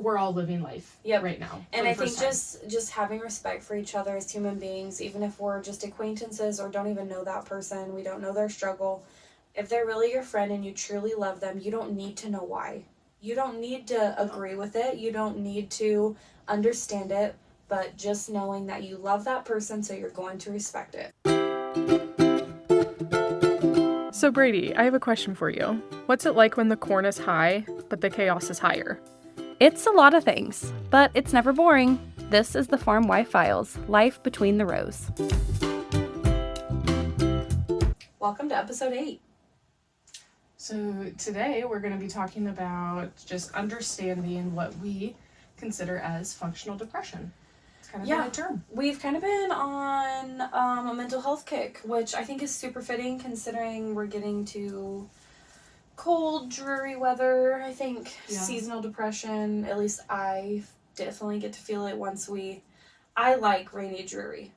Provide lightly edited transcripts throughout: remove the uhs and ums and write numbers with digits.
we're all living life right now. And I think just having respect for each other as human beings, even if we're just acquaintances or don't even know that person, we don't know their struggle. If they're really your friend and you truly love them, you don't need to know why. You don't need to agree with it. You don't need to understand it. But just knowing that you love that person, so you're going to respect it. So Brady, I have a question for you. What's it like when the corn is high, but the chaos is higher? It's a lot of things, but it's never boring. This is the Farm Wife Files, Life Between the Rows. Welcome to episode 8. So today we're going to be talking about just understanding what we consider as functional depression. Kind of a term. We've kind of been on a mental health kick, which I think is super fitting considering we're getting to cold, dreary weather. I think seasonal depression, at least I definitely get to feel it I like rainy, dreary.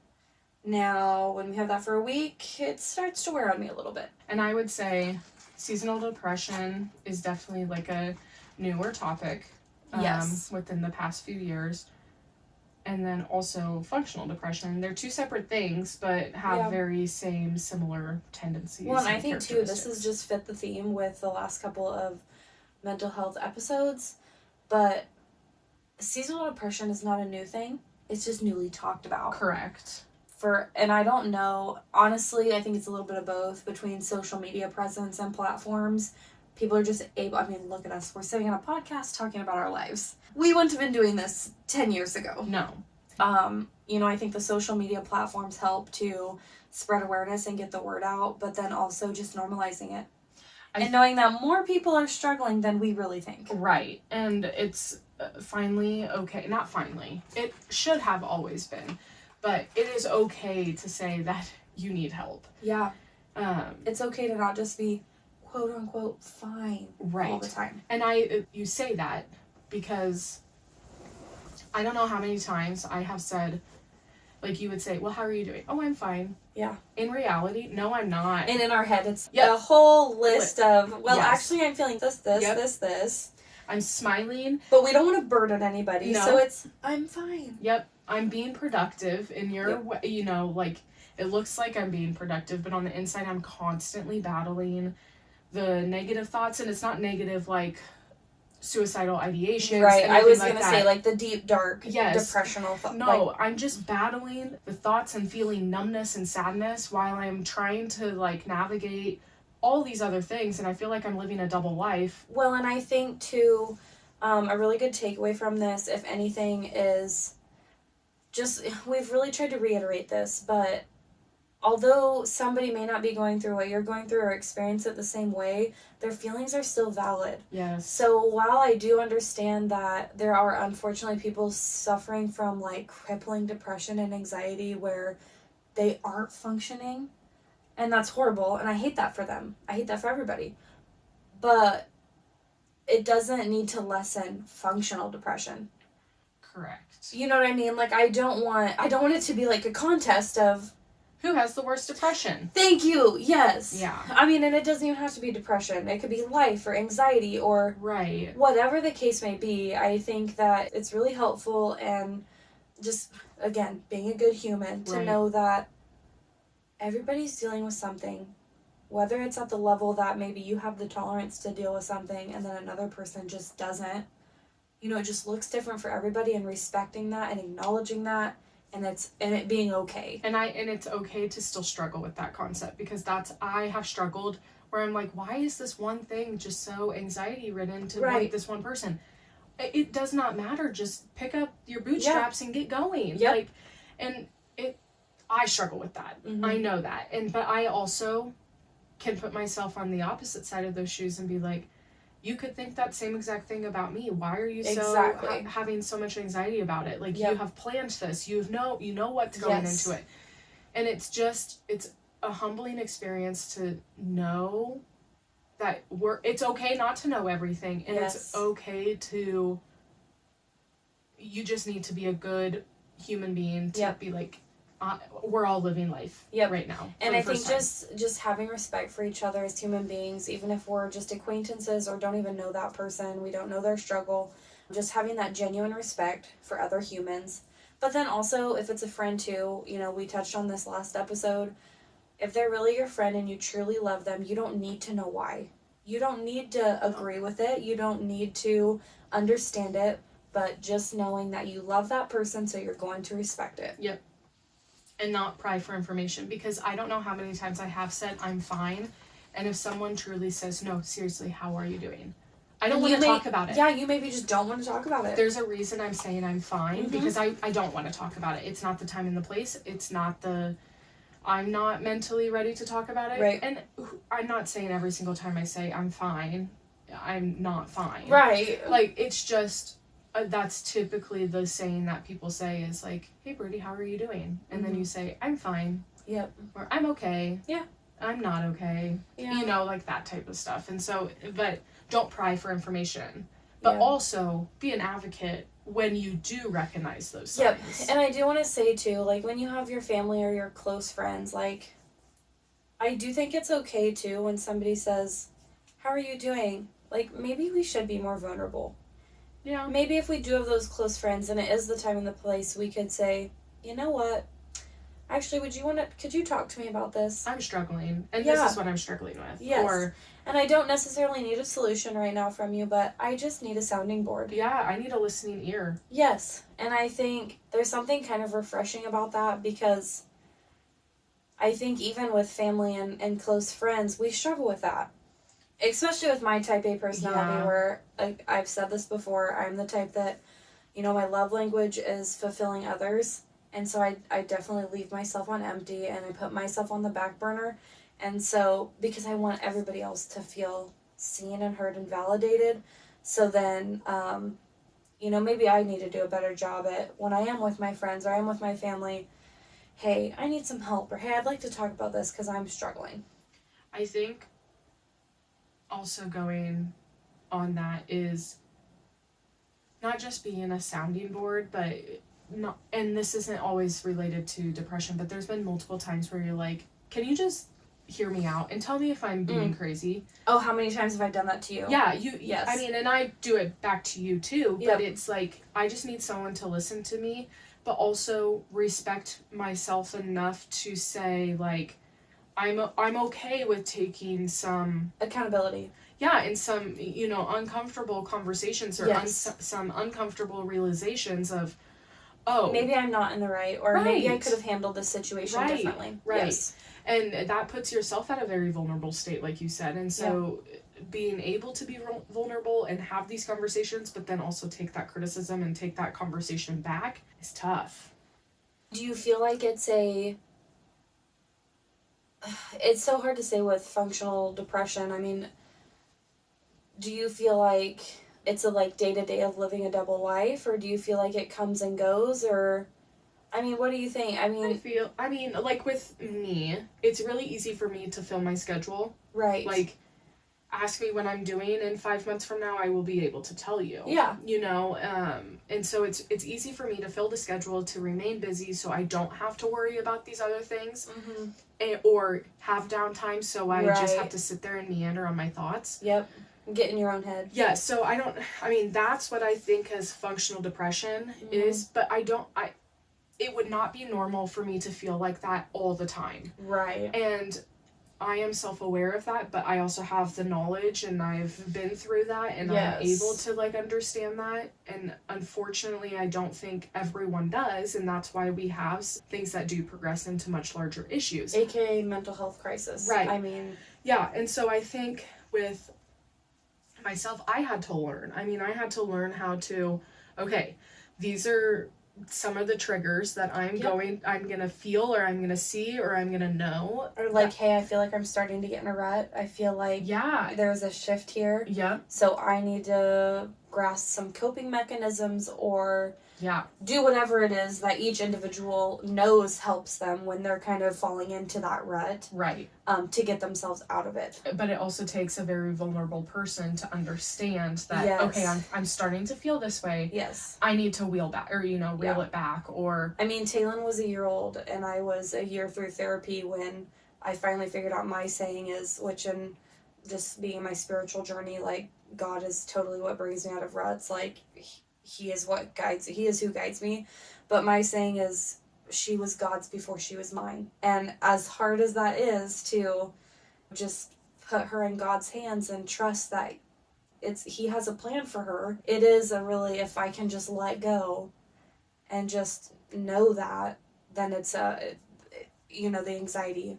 Now, when we have that for a week, it starts to wear on me a little bit. And I would say seasonal depression is definitely like a newer topic within the past few years. And then also functional depression. They're two separate things, but have very similar tendencies. Well, and I think, too, this has just fit the theme with the last couple of mental health episodes. But seasonal depression is not a new thing. It's just newly talked about. Correct. And I don't know, honestly, I think it's a little bit of both between social media presence and platforms. People are just look at us. We're sitting on a podcast talking about our lives. We wouldn't have been doing this 10 years ago. No. I think the social media platforms help to spread awareness and get the word out, but then also just normalizing it. And knowing that more people are struggling than we really think. Right. And it's finally okay. Not finally. It should have always been. But it is okay to say that you need help. Yeah. It's okay to not just be quote unquote fine all the time. And you say that because I don't know how many times I have said, like, you would say, well, how are you doing? Oh, I'm fine. Yeah. In reality, no, I'm not. And in our head, it's a whole list of, actually, I'm feeling this, this. I'm smiling. But we don't want to burden anybody, so it's, I'm fine. Yep. I'm being productive in your way, it looks like I'm being productive, but on the inside, I'm constantly battling the negative thoughts, and it's not negative like suicidal ideation. Right, I was going to say like the deep, dark, depressional thoughts. No, I'm just battling the thoughts and feeling numbness and sadness while I'm trying to navigate all these other things, and I feel like I'm living a double life. Well, and I think too, a really good takeaway from this, if anything, is just, we've really tried to reiterate this, but although somebody may not be going through what you're going through or experience it the same way, their feelings are still valid. Yes. So while I do understand that there are unfortunately people suffering from crippling depression and anxiety where they aren't functioning, and that's horrible, and I hate that for them. I hate that for everybody. But it doesn't need to lessen functional depression. Correct. You know what I mean? I don't want it to be like a contest of who has the worst depression. Thank you. Yes. Yeah. And it doesn't even have to be depression. It could be life or anxiety or whatever the case may be. I think that it's really helpful, and just, again, being a good human to know that everybody's dealing with something, whether it's at the level that maybe you have the tolerance to deal with something and then another person just doesn't. It just looks different for everybody, and respecting that and acknowledging that. And it being okay. And it's okay to still struggle with that concept, because I have struggled where I'm like, why is this one thing just so anxiety ridden to this one person? It does not matter. Just pick up your bootstraps and get going. Yep. I struggle with that. Mm-hmm. I know that. But I also can put myself on the opposite side of those shoes and be like, you could think that same exact thing about me. Why are you so having so much anxiety about it? You have planned this. You know what's going into it. And it's a humbling experience to know that it's okay not to know everything. And it's okay to, you just need to be a good human being to be we're all living life right now. And I think just having respect for each other as human beings, even if we're just acquaintances or don't even know that person, we don't know their struggle. just having that genuine respect for other humans. But then also, if it's a friend too, you know, we touched on this last episode, if they're really your friend and you truly love them, you don't need to know why. You don't need to agree with it. You don't need to understand it, but just knowing that you love that person, so you're going to respect it. Yep. And not pry for information, because I don't know how many times I have said I'm fine, and if someone truly says, no, seriously, how are you doing? I don't want to talk about it. Yeah, you maybe just don't want to talk about it. There's a reason I'm saying I'm fine, because I don't want to talk about it. It's not the time and the place. I'm not mentally ready to talk about it. Right. And I'm not saying every single time I say I'm fine, I'm not fine. Right. Like, it's just, that's typically the saying that people say is like, hey, Brady, how are you doing? And then you say, I'm fine. Yep. Or I'm okay. Yeah. I'm not okay. Yeah. You know, like that type of stuff. And so, but don't pry for information. But also be an advocate when you do recognize those signs. Yep. And I do want to say too, like, when you have your family or your close friends, like, I do think it's okay too when somebody says, how are you doing? Like, maybe we should be more vulnerable. Yeah. Maybe if we do have those close friends and it is the time and the place, we could say, you know what? Actually, could you talk to me about this? I'm struggling, and this is what I'm struggling with. Yes. And I don't necessarily need a solution right now from you, but I just need a sounding board. Yeah, I need a listening ear. Yes. And I think there's something kind of refreshing about that, because I think even with family and close friends, we struggle with that. Especially with my type A personality, where, I've said this before, I'm the type that, you know, my love language is fulfilling others. And so I definitely leave myself on empty, and I put myself on the back burner. And so, because I want everybody else to feel seen and heard and validated. So then, you know, maybe I need to do a better job at, when I am with my friends or I am with my family, hey, I need some help, or hey, I'd like to talk about this because I'm struggling. I think also going on that is not just being a sounding board, but not, and this isn't always related to depression, but there's been multiple times where you're like, can you just hear me out and tell me if I'm being crazy? Oh, how many times have I done that to you? Yeah, yes. I mean, and I do it back to you too, but it's like, I just need someone to listen to me, but also respect myself enough to say, like, I'm okay with taking some accountability. Yeah, and some, you know, uncomfortable conversations or some uncomfortable realizations of, oh, maybe I'm not in the right, or maybe I could have handled this situation differently. Right. Yes. And that puts yourself at a very vulnerable state, like you said. And so being able to be vulnerable and have these conversations, but then also take that criticism and take that conversation back is tough. Do you feel like it's so hard to say with functional depression. I mean, do you feel like it's a like day-to-day of living a double life, or do you feel like it comes and goes, or I mean, what do you think? I mean, like with me, it's really easy for me to fill my schedule. Right. Like, ask me what I'm doing, and 5 months from now I will be able to tell you. Yeah. You know, and so it's easy for me to fill the schedule, to remain busy, so I don't have to worry about these other things, or have downtime, so I just have to sit there and meander on my thoughts. Yep. Get in your own head. Yeah, so that's what I think as functional depression is, but it would not be normal for me to feel like that all the time. Right. And I am self-aware of that, but I also have the knowledge, and I've been through that, and I'm able to like understand that. And unfortunately, I don't think everyone does, and that's why we have things that do progress into much larger issues. AKA mental health crisis. Right. I mean. Yeah, and so I think with myself, I had to learn. I had to learn how to, okay, these are some of the triggers that I'm gonna feel, or I'm gonna see, or I'm gonna know. Or like, hey, I feel like I'm starting to get in a rut. I feel like there's a shift here. Yeah. So I need to grasp some coping mechanisms, or do whatever it is that each individual knows helps them when they're kind of falling into that rut. Right. To get themselves out of it. But it also takes a very vulnerable person to understand that, okay, I'm starting to feel this way. Yes. I need to reel it back, or... I mean, Taylin was a year old, and I was a year through therapy when I finally figured out my saying is, which in just being my spiritual journey, like, God is totally what brings me out of ruts. Like, he is what guides, he is who guides me. But my saying is, she was God's before she was mine. And as hard as that is to just put her in God's hands and trust that he has a plan for her, it is a really, if I can just let go and just know that, then it's the anxiety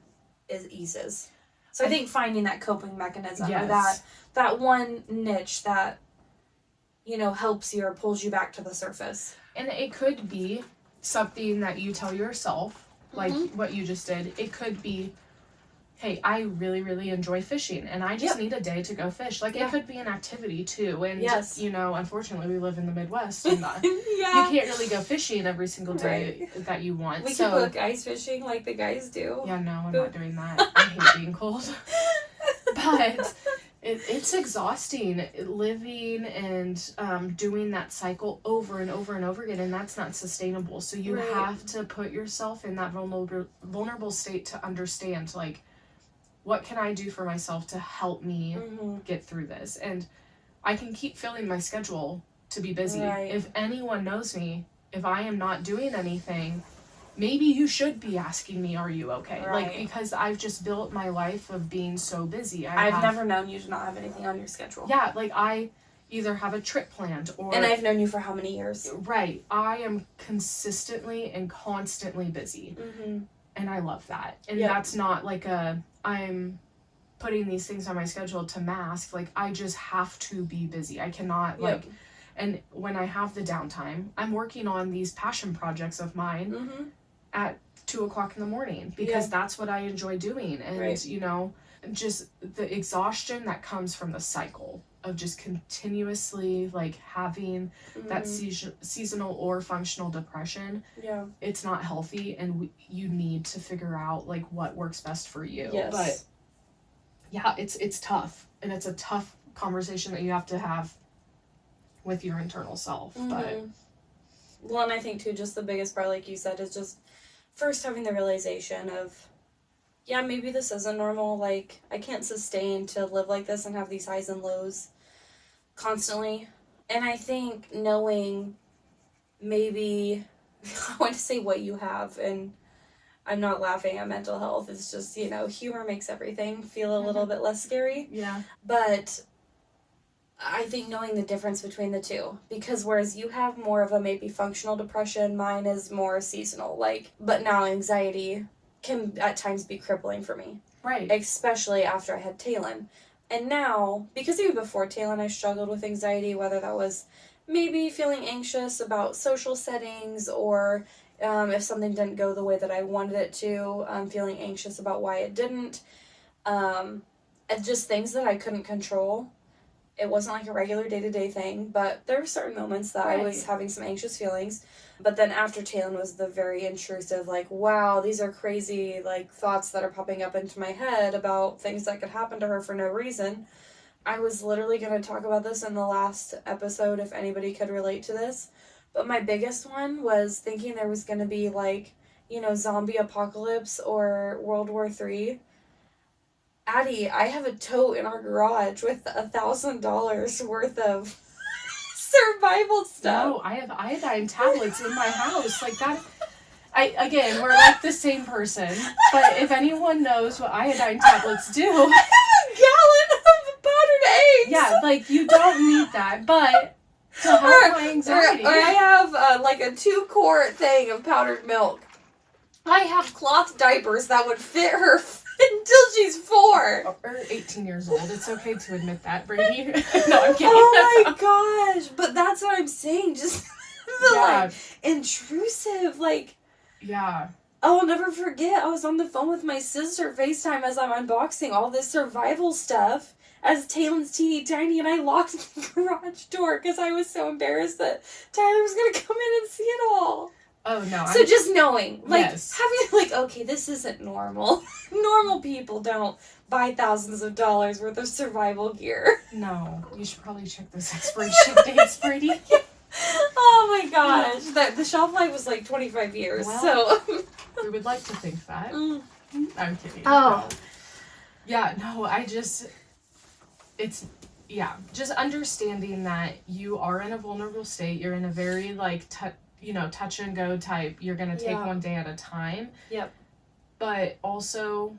eases. So I think finding that coping mechanism, or that one niche that, helps you or pulls you back to the surface. And it could be something that you tell yourself, like what you just did. It could be, hey, I really, really enjoy fishing, and I just need a day to go fish. Like, it could be an activity, too. And, unfortunately, we live in the Midwest, and you can't really go fishing every single day that you want. We could book ice fishing like the guys do. Yeah, no, I'm not doing that. I hate being cold. But it's exhausting living and doing that cycle over and over and over again, and that's not sustainable. So you have to put yourself in that vulnerable state to understand, like, what can I do for myself to help me get through this? And I can keep filling my schedule to be busy. If anyone knows me, if I am not doing anything, maybe you should be asking me, are you okay? Like, because I've just built my life of being so busy. I've never known you to not have anything on your schedule. Yeah, like, I either have a trip planned or... And I've known you for how many years? Right. I am consistently and constantly busy. And I love that. And that's not like I'm putting these things on my schedule to mask. Like, I just have to be busy. I cannot, and when I have the downtime, I'm working on these passion projects of mine at 2:00 in the morning, because that's what I enjoy doing. And, just the exhaustion that comes from the cycle of just continuously, like, having that seasonal or functional depression. It's not healthy, and you need to figure out, like, what works best for you. But it's tough, and it's a tough conversation that you have to have with your internal self. But well, and I think too, just the biggest part, like you said, is just first having the realization of, maybe this isn't normal. Like, I can't sustain to live like this and have these highs and lows constantly. And I think knowing maybe, I want to say what you have, and I'm not laughing at mental health. It's just, humor makes everything feel a little bit less scary. But I think knowing the difference between the two, because whereas you have more of a maybe functional depression, mine is more seasonal. But now anxiety can at times be crippling for me. Especially after I had Talon. And now, because even before Talon, I struggled with anxiety, whether that was maybe feeling anxious about social settings, or if something didn't go the way that I wanted it to, feeling anxious about why it didn't. And just things that I couldn't control. It wasn't like a regular day-to-day thing, but there were certain moments that I was having some anxious feelings. But then after Talon was the very intrusive, like, wow, these are crazy, like, thoughts that are popping up into my head about things that could happen to her for no reason. I was literally going to talk about this in the last episode if anybody could relate to this. But my biggest one was thinking there was going to be, like, zombie apocalypse or World War III. Addie, I have a tote in our garage with $1,000 worth of survival stuff. No, I have iodine tablets in my house. Like that. Again, we're like the same person. But if anyone knows what iodine tablets do. I have a gallon of powdered eggs. Yeah, like, you don't need that. But to help my anxiety. Or I have like a 2-quart thing of powdered milk. I have cloth diapers that would fit her until she's 4. Or 18 years old. It's okay to admit that, Brady. No, I'm kidding. Oh my gosh. But that's what I'm saying. Just the, intrusive, I'll never forget. I was on the phone with my sister, FaceTime, as I'm unboxing all this survival stuff as Talon's teeny tiny, and I locked the garage door because I was so embarrassed that Tyler was going to come in and see it all. Oh, no. So just knowing, having, okay, this isn't normal. Normal people don't buy thousands of dollars worth of survival gear. No, you should probably check those expiration dates, Brady. Oh my gosh. The shelf life was 25 years, so. We would like to think that. I'm kidding. Oh. No. Yeah, no, it's Yeah, just understanding that you are in a vulnerable state. You're in a very, like, touch and go type. You're going to take one day at a time. Yep. But also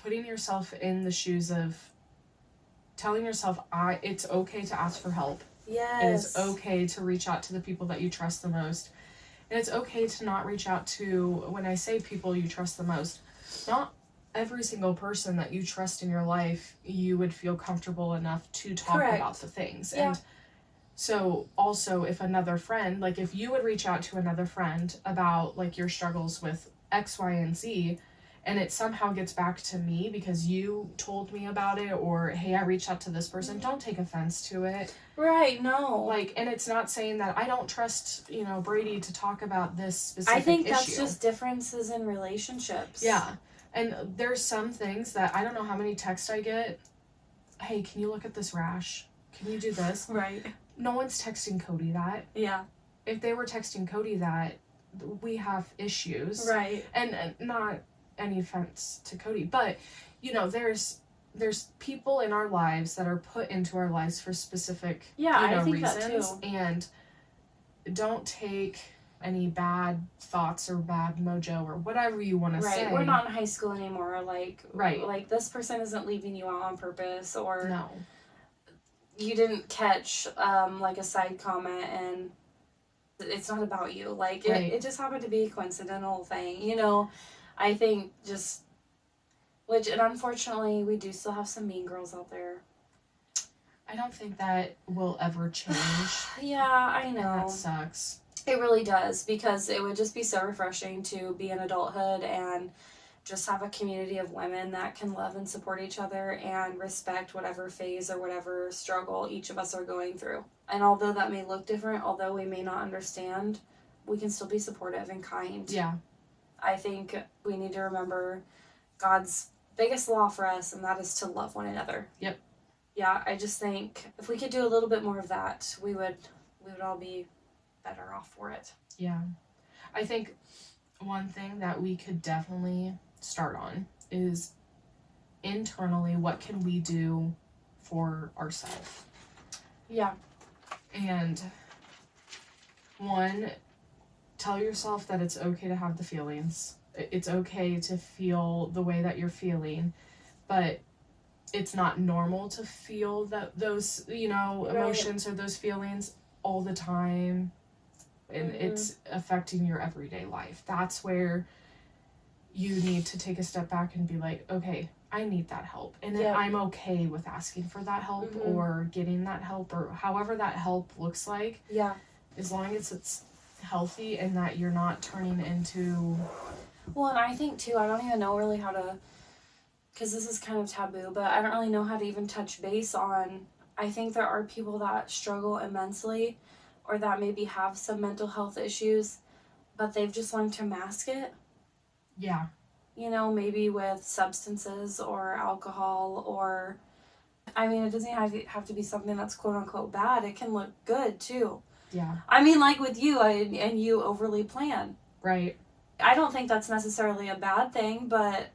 putting yourself in the shoes of telling yourself, it's okay to ask for help. Yes. It is okay to reach out to the people that you trust the most. And it's okay to not reach out to, when I say people you trust the most, not every single person that you trust in your life you would feel comfortable enough to talk about the things. Yeah. And so also if another friend, like if you would reach out to another friend about like your struggles with X, Y, and Z, and it somehow gets back to me because you told me about it, or hey, I reached out to this person, don't take offense to it. Right, no. Like, and it's not saying that I don't trust, Brady to talk about this specific issue. I think that's just differences in relationships. Yeah. And there's some things that I don't know how many texts I get. Hey, can you look at this rash? Can you do this? Right. No one's texting Cody that. Yeah. If they were texting Cody that, we have issues. Right. And not any offense to Cody, but there's people in our lives that are put into our lives for specific I think reasons, that too. And don't take any bad thoughts or bad mojo or whatever you want to say. Right, we're not in high school anymore. Like, right, like this person isn't leaving you out on purpose, or no, you didn't catch like a side comment and it's not about you. Like it just happened to be a coincidental thing, I think and unfortunately we do still have some mean girls out there. I don't think that will ever change. Yeah, I know. And that sucks. It really does, because it would just be so refreshing to be in adulthood and just have a community of women that can love and support each other and respect whatever phase or whatever struggle each of us are going through. And although that may look different, although we may not understand, we can still be supportive and kind. Yeah. I think we need to remember God's biggest law for us, and that is to love one another. Yep. Yeah, I just think if we could do a little bit more of that, we would all be better off for it. Yeah. I think one thing that we could definitely start on is internally, what can we do for ourselves? Yeah. And one, tell yourself that it's okay to have the feelings. It's okay to feel the way that you're feeling, but it's not normal to feel those emotions or those feelings all the time. And it's affecting your everyday life. That's where you need to take a step back and be like, okay, I need that help. And I'm okay with asking for that help or getting that help, or however that help looks like. Yeah. As long as it's healthy and that you're not turning into... Well, and I think, too, I don't even know really how to... Because this is kind of taboo, but I don't really know how to even touch base on... I think there are people that struggle immensely, or that maybe have some mental health issues, but they've just learned to mask it. Yeah. Maybe with substances or alcohol, or... I mean, it doesn't have to be something that's quote-unquote bad. It can look good, too. Yeah. I mean, like with you, and you overly plan. Right. I don't think that's necessarily a bad thing, but...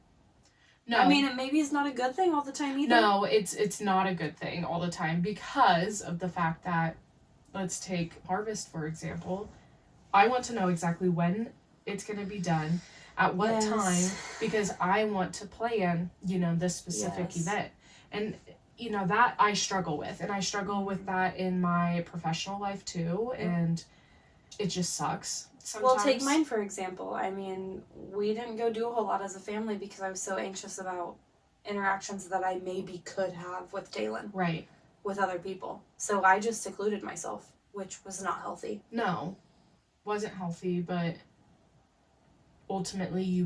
No. I mean, it maybe is not a good thing all the time either. No, it's not a good thing all the time, because of the fact that, let's take harvest, for example. I want to know exactly when it's going to be done, at what time, because I want to plan, this specific event. And, that I struggle with. And I struggle with that in my professional life, too. And it just sucks sometimes. Well, take mine, for example. I mean, we didn't go do a whole lot as a family because I was so anxious about interactions that I maybe could have with Dalen. Right. With other people. So I just secluded myself, which was not healthy. No. Wasn't healthy, but ultimately you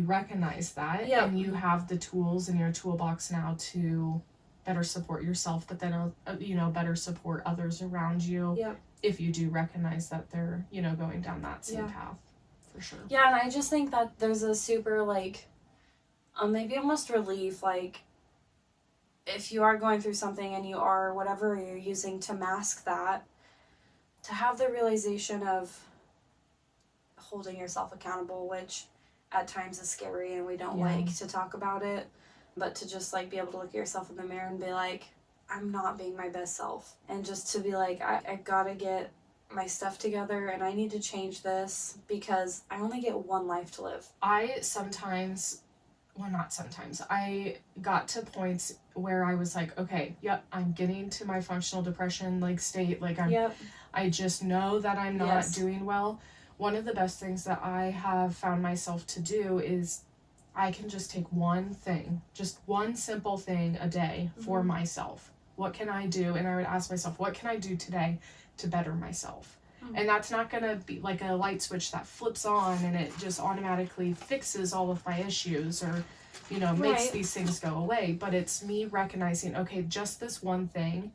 recognize that. Yep. And you have the tools in your toolbox now to better support yourself, but then better support others around you. Yep. If you do recognize that they're going down that same path, for sure. Yeah, and I just think that there's a super maybe almost relief, if you are going through something and you are whatever you're using to mask that, to have the realization of holding yourself accountable, which at times is scary and we don't like to talk about it, but to just be able to look at yourself in the mirror and be like, I'm not being my best self. And just to be like, I gotta get my stuff together and I need to change this because I only get one life to live. I got to points where I was like, okay, yep, I'm getting to my functional depression like state. Like I just know that I'm not doing well. One of the best things that I have found myself to do is I can just take one thing, just one simple thing a day for myself. What can I do? And I would ask myself, what can I do today to better myself? And that's not going to be like a light switch that flips on and it just automatically fixes all of my issues or, you know, makes these things go away. But it's me recognizing, okay, just this one thing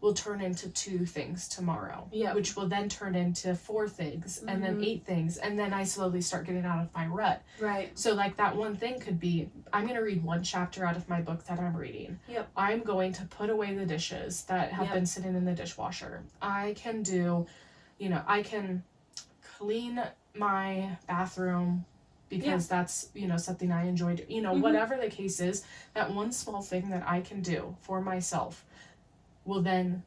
will turn into 2 things tomorrow, which will then turn into 4 things and then 8 things. And then I slowly start getting out of my rut. Right. So like that one thing could be, I'm going to read 1 chapter out of my book that I'm reading. I'm going to put away the dishes that have been sitting in the dishwasher. I can do, you know, I can clean my bathroom because that's, you know, something I enjoyed, you know, whatever the case is, that one small thing that I can do for myself will then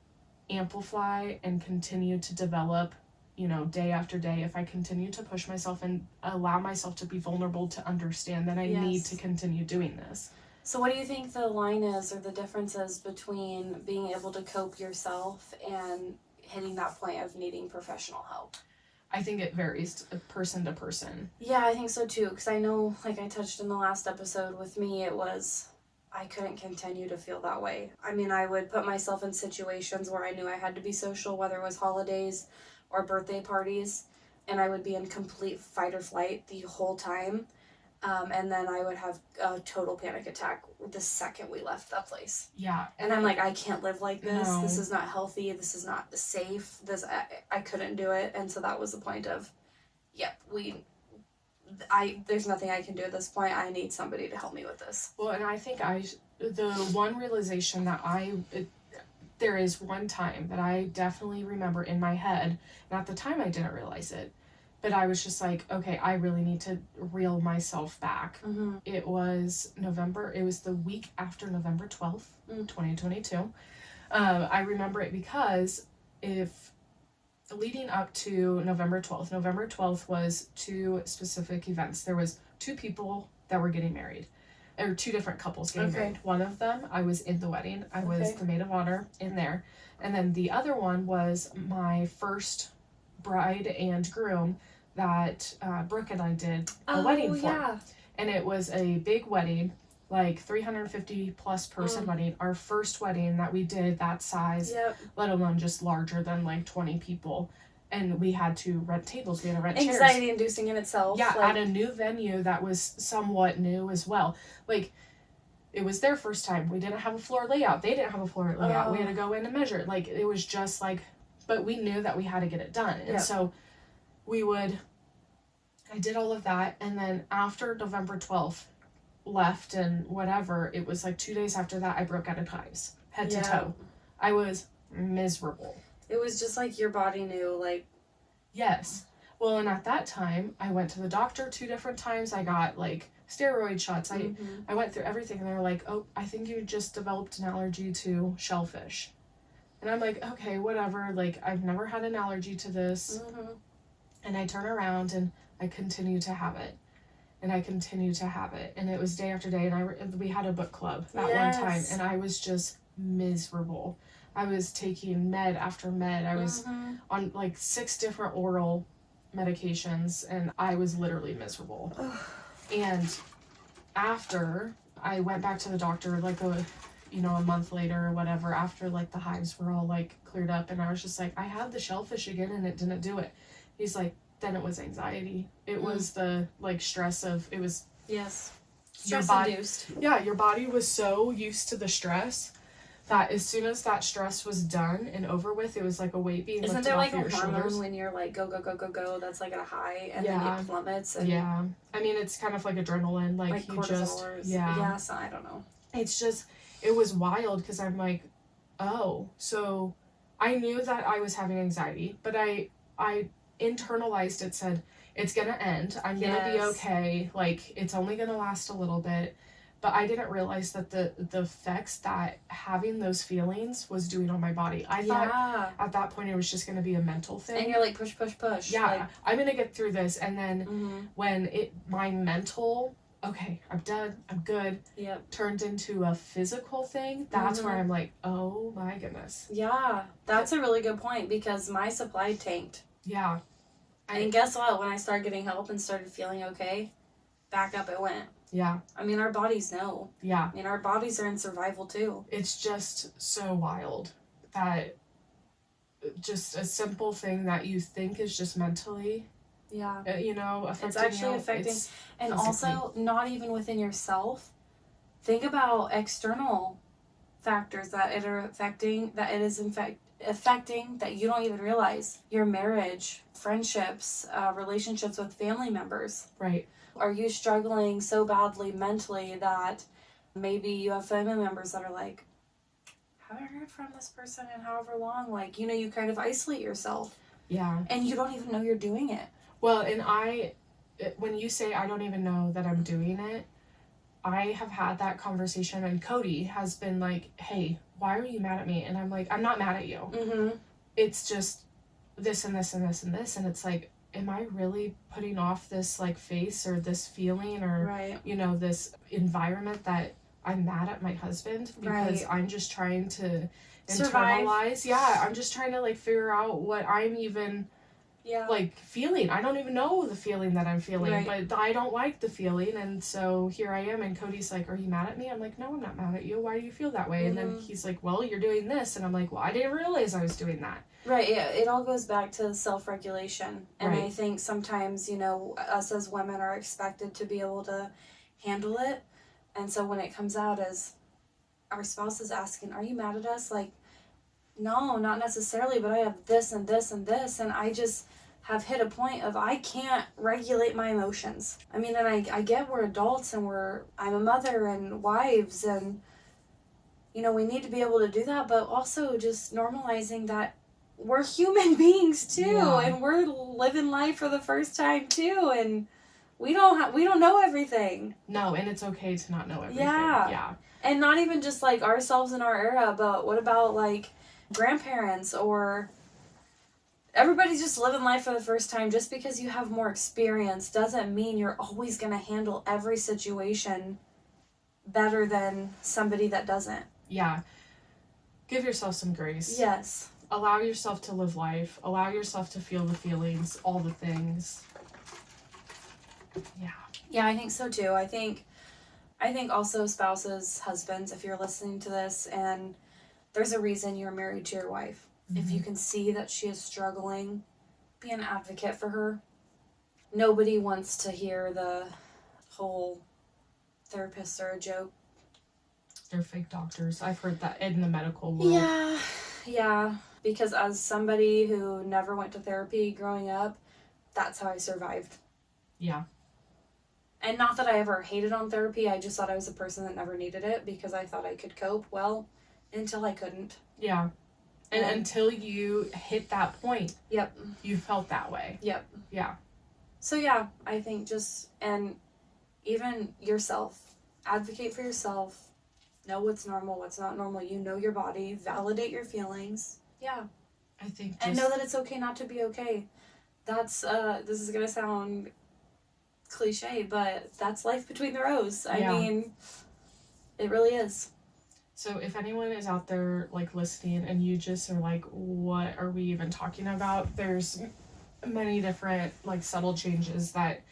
amplify and continue to develop, you know, day after day. If I continue to push myself and allow myself to be vulnerable to understand that I need to continue doing this. So what do you think the line is or the difference is between being able to cope yourself and hitting that point of needing professional help? I think it varies person to person. Yeah, I think so too, because I know, like I touched in the last episode, with me it was, I couldn't continue to feel that way. I mean, I would put myself in situations where I knew I had to be social, whether it was holidays or birthday parties, and I would be in complete fight or flight the whole time. And then I would have a total panic attack the second we left that place. Yeah. And I'm like, I can't live like this. No. This is not healthy. This is not safe. I couldn't do it. And so that was the point of, there's nothing I can do at this point. I need somebody to help me with this. Well, and I think the one realization that there is one time that I definitely remember in my head, and at the time I didn't realize it, but I was just like, okay, I really need to reel myself back. It was the week after November 12th, 2022. I remember it because leading up to November 12th was 2 specific events. There was 2 people that were getting married, or 2 different couples getting married. One of them, I was in the wedding. I was the maid of honor in there. And then the other one was my first bride and groom that Brooke and I did a wedding for. Yeah. And it was a big wedding, like 350 plus person wedding. Our first wedding that we did that size, let alone just larger than like 20 people. And we had to rent tables. We had to rent chairs. Anxiety inducing in itself. Yeah, at a new venue that was somewhat new as well. Like, it was their first time. We didn't have a floor layout. They didn't have a floor layout. We had to go in and measure. Like, it was just like, but we knew that we had to get it done. And so I did all of that. And then after November 12th left and whatever, it was like 2 days after that, I broke out of hives, head to toe. I was miserable. It was just like your body knew, like... Yes. Well, and at that time, I went to the doctor 2 different times. I got, like, steroid shots. I went through everything, and they were like, oh, I think you just developed an allergy to shellfish. And I'm like, okay, whatever. Like, I've never had an allergy to this. And I turn around, and I continue to have it. And I continue to have it. And it was day after day, and we had a book club that one time, and I was just miserable. I was taking med after med. I was on like 6 different oral medications, and I was literally miserable. And after I went back to the doctor, like a month later or whatever, after like the hives were all like cleared up, and I was just like, I had the shellfish again and it didn't do it. He's like, then it was anxiety. It was the like stress of, it was stress induced. Yeah, your body was so used to the stress that as soon as that stress was done and over with, it was like a weight being lifted off your shoulders. Isn't there like a hormone when you're like go, go, go, go, go, that's like at a high, and then it plummets? And I mean, it's kind of like adrenaline, like you just, so I don't know. It's just, it was wild, because I'm like, oh, so I knew that I was having anxiety, but I internalized it, said, it's gonna end, I'm gonna be okay, like, it's only gonna last a little bit. But I didn't realize that the effects that having those feelings was doing on my body. I thought at that point it was just going to be a mental thing. And you're like, push, push, push. Yeah, like, I'm going to get through this. And then when my mental, okay, I'm done, I'm good, turned into a physical thing, that's where I'm like, oh my goodness. Yeah, that's a really good point, because my supply tanked. Yeah. And guess what? When I started getting help and started feeling okay, back up it went. Yeah. I mean, our bodies know. Yeah. I mean, our bodies are in survival too. It's just so wild that just a simple thing that you think is just mentally, affecting it's actually you, affecting. it's and physically. Also, not even within yourself. Think about external factors that it are affecting, that it is affecting that you don't even realize. Your marriage, friendships, relationships with family members. Right. Are you struggling so badly mentally that maybe you have family members that are like, haven't heard from this person in however long? Like, you kind of isolate yourself. Yeah. And you don't even know you're doing it. Well, and when you say I don't even know that I'm doing it, I have had that conversation, and Cody has been like, hey, why are you mad at me? And I'm like, I'm not mad at you. Mm-hmm. It's just this and this and this and this. And it's like, am I really putting off this like face or this feeling or, this environment that I'm mad at my husband because I'm just trying to internalize. Yeah, I'm just trying to like figure out what I'm even like feeling. I don't even know the feeling that I'm feeling, but I don't like the feeling. And so here I am, and Cody's like, are you mad at me? I'm like, no, I'm not mad at you. Why do you feel that way? And then he's like, well, you're doing this. And I'm like, well, I didn't realize I was doing that. Right, yeah, it all goes back to self-regulation. And I think sometimes, us as women are expected to be able to handle it. And so when it comes out as our spouse is asking, are you mad at us? Like, no, not necessarily, but I have this and this and this. And I just have hit a point of I can't regulate my emotions. I mean, and I get we're adults and I'm a mother and wives and, we need to be able to do that. But also just normalizing that we're human beings too, and we're living life for the first time too, and we don't know everything. No, and it's okay to not know everything. Yeah. And not even just like ourselves in our era, but what about like grandparents or everybody's just living life for the first time. Just because you have more experience doesn't mean you're always going to handle every situation better than somebody that doesn't. Yeah. Give yourself some grace. Yes. Allow yourself to live life. Allow yourself to feel the feelings, all the things. Yeah. Yeah, I think so too. I think also spouses, husbands, if you're listening to this and there's a reason you're married to your wife, if you can see that she is struggling, be an advocate for her. Nobody wants to hear the whole therapists are a joke. They're fake doctors. I've heard that in the medical world. Yeah. Because as somebody who never went to therapy growing up, that's how I survived. Yeah. And not that I ever hated on therapy, I just thought I was a person that never needed it because I thought I could cope well until I couldn't. Yeah. And until you hit that point. Yep. You felt that way. Yep. Yeah. So yeah, I think and even yourself, advocate for yourself, know what's normal, what's not normal, your body, validate your feelings. Yeah. I think and know that it's okay not to be okay. That's this is gonna sound cliche, but that's life between the rows. I mean, it really is. So if anyone is out there like listening and you just are like, what are we even talking about? There's many different like subtle changes that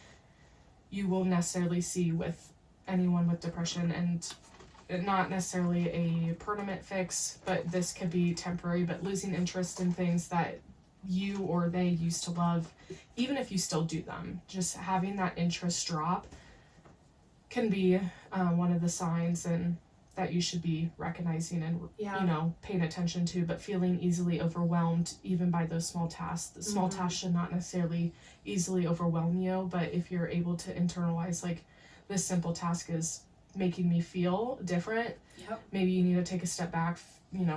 you will necessarily see with anyone with depression, and not necessarily a permanent fix, but this could be temporary, but losing interest in things that you or they used to love, even if you still do them, just having that interest drop can be one of the signs and that you should be recognizing and paying attention to. But feeling easily overwhelmed even by those small tasks. The small tasks should not necessarily easily overwhelm you, but if you're able to internalize like this simple task is making me feel different, maybe you need to take a step back,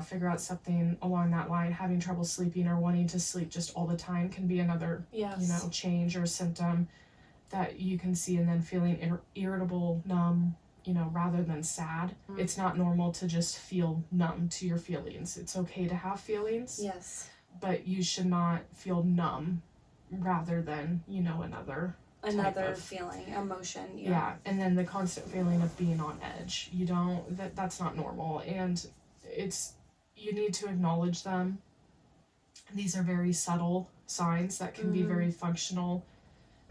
figure out something along that line. Having trouble sleeping or wanting to sleep just all the time can be another change or symptom that you can see. And then feeling irritable, numb, rather than sad. It's not normal to just feel numb to your feelings. It's okay to have feelings. Yes. But you should not feel numb rather than, another feeling, emotion. Yeah. And then the constant feeling of being on edge. That's not normal. And you need to acknowledge them. These are very subtle signs that can be very functional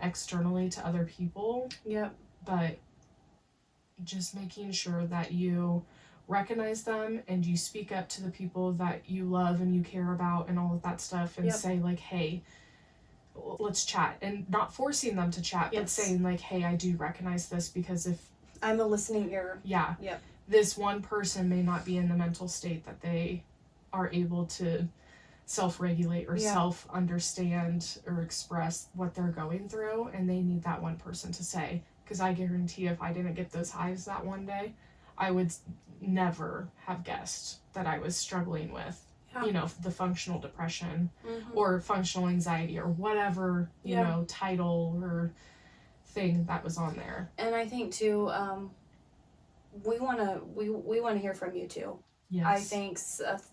externally to other people. Yep. But just making sure that you recognize them and you speak up to the people that you love and you care about and all of that stuff and say like, hey, let's chat, and not forcing them to chat, but saying like, hey, I do recognize this, because if I'm a listening ear. Yeah. Yep. This one person may not be in the mental state that they are able to self-regulate or self-understand or express what they're going through, and they need that one person to say, because I guarantee if I didn't get those hives that one day, I would never have guessed that I was struggling with the functional depression or functional anxiety or whatever title or thing that was on there. And I think too, we want to hear from you too. Yes. I think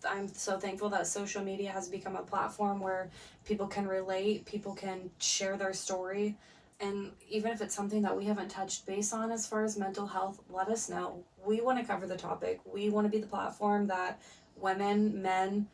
I'm so thankful that social media has become a platform where people can relate, people can share their story, and even if it's something that we haven't touched base on as far as mental health, let us know. We want to cover the topic. We want to be the platform that women, men,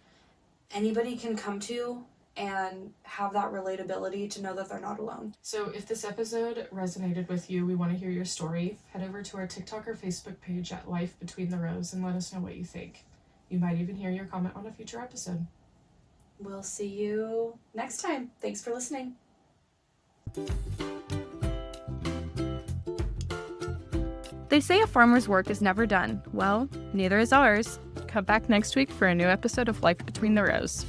anybody can come to and have that relatability to know that they're not alone. So if this episode resonated with you, we want to hear your story. Head over to our TikTok or Facebook page at Life Between the Rows and let us know what you think. You might even hear your comment on a future episode. We'll see you next time. Thanks for listening. They say a farmer's work is never done. Well, neither is ours. Come back next week for a new episode of Life Between the Rows.